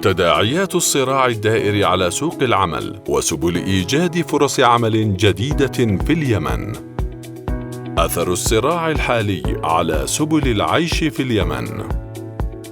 تداعيات الصراع الدائر على سوق العمل وسبل إيجاد فرص عمل جديدة في اليمن. أثر الصراع الحالي على سبل العيش في اليمن.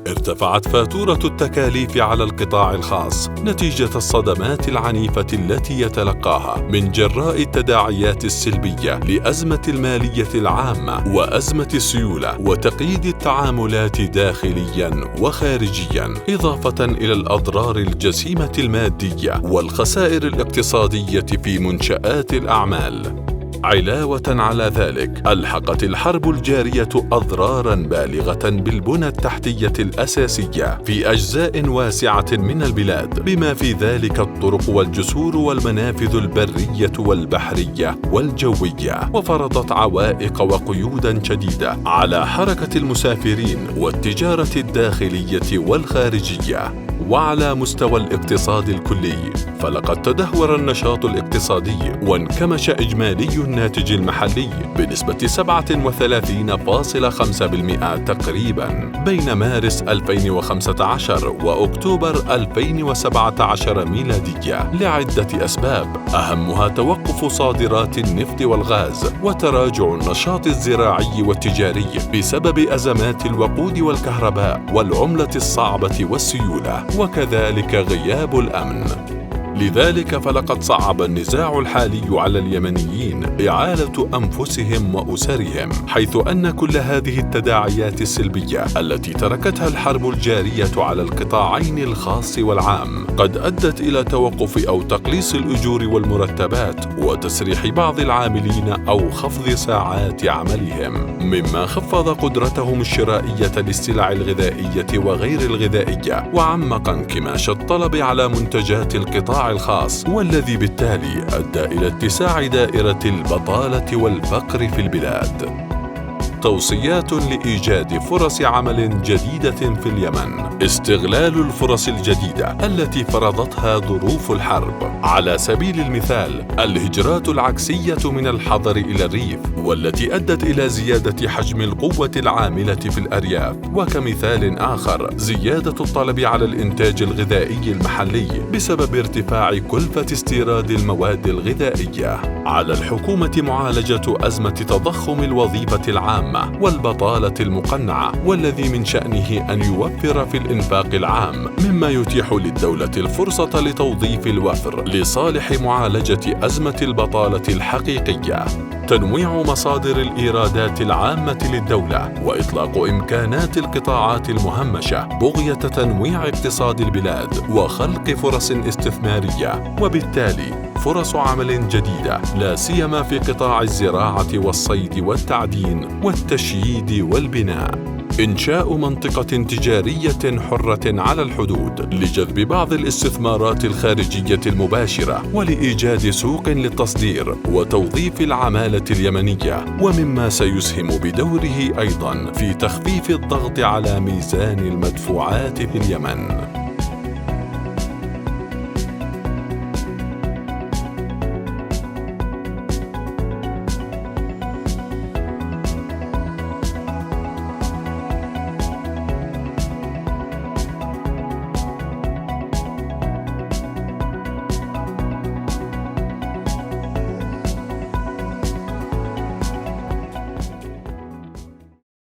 ارتفعت فاتورة التكاليف على القطاع الخاص نتيجة الصدمات العنيفة التي يتلقاها من جراء التداعيات السلبية لأزمة المالية العامة وأزمة السيولة وتقييد التعاملات داخلياً وخارجياً، إضافة إلى الأضرار الجسيمة المادية والخسائر الاقتصادية في منشآت الأعمال. علاوة على ذلك، ألحقت الحرب الجارية أضراراً بالغة بالبنى التحتية الأساسية في أجزاء واسعة من البلاد، بما في ذلك الطرق والجسور والمنافذ البرية والبحرية والجوية، وفرضت عوائق وقيوداً شديدة على حركة المسافرين والتجارة الداخلية والخارجية. وعلى مستوى الاقتصاد الكلي، فلقد تدهور النشاط الاقتصادي وانكمش إجمالي الناتج المحلي بنسبة 37.5% تقريباً بين مارس 2015 وأكتوبر 2017 ميلادية، لعدة أسباب، أهمها توقف صادرات النفط والغاز وتراجع النشاط الزراعي والتجاري بسبب أزمات الوقود والكهرباء والعملة الصعبة والسيولة، وكذلك غياب الأمن. لذلك فلقد صعب النزاع الحالي على اليمنيين إعالة أنفسهم وأسرهم، حيث أن كل هذه التداعيات السلبية التي تركتها الحرب الجارية على القطاعين الخاص والعام قد أدت إلى توقف أو تقليص الأجور والمرتبات وتسريح بعض العاملين أو خفض ساعات عملهم، مما خفض قدرتهم الشرائية للسلع الغذائية وغير الغذائية، وعمق انكماش الطلب على منتجات القطاع الخاص، والذي بالتالي أدى إلى اتساع دائرة البطالة والفقر في البلاد. توصيات لإيجاد فرص عمل جديدة في اليمن. استغلال الفرص الجديدة التي فرضتها ظروف الحرب. على سبيل المثال، الهجرات العكسية من الحضر إلى الريف، والتي أدت إلى زيادة حجم القوة العاملة في الأرياف. وكمثال آخر، زيادة الطلب على الإنتاج الغذائي المحلي بسبب ارتفاع كلفة استيراد المواد الغذائية. على الحكومة معالجة أزمة تضخم الوظيفة العامة والبطالة المقنعة، والذي من شأنه أن يوفر في الإنفاق العام، مما يتيح للدولة الفرصة لتوظيف الوفر لصالح معالجة أزمة البطالة الحقيقية. تنويع مصادر الإيرادات العامة للدولة وإطلاق إمكانات القطاعات المهمشة بغية تنويع اقتصاد البلاد وخلق فرص استثمارية، وبالتالي فرص عمل جديدة، لا سيما في قطاع الزراعة والصيد والتعدين والتشييد والبناء. إنشاء منطقة تجارية حرة على الحدود لجذب بعض الاستثمارات الخارجية المباشرة ولإيجاد سوق للتصدير وتوظيف العمالة اليمنية، ومما سيسهم بدوره أيضاً في تخفيف الضغط على ميزان المدفوعات في اليمن.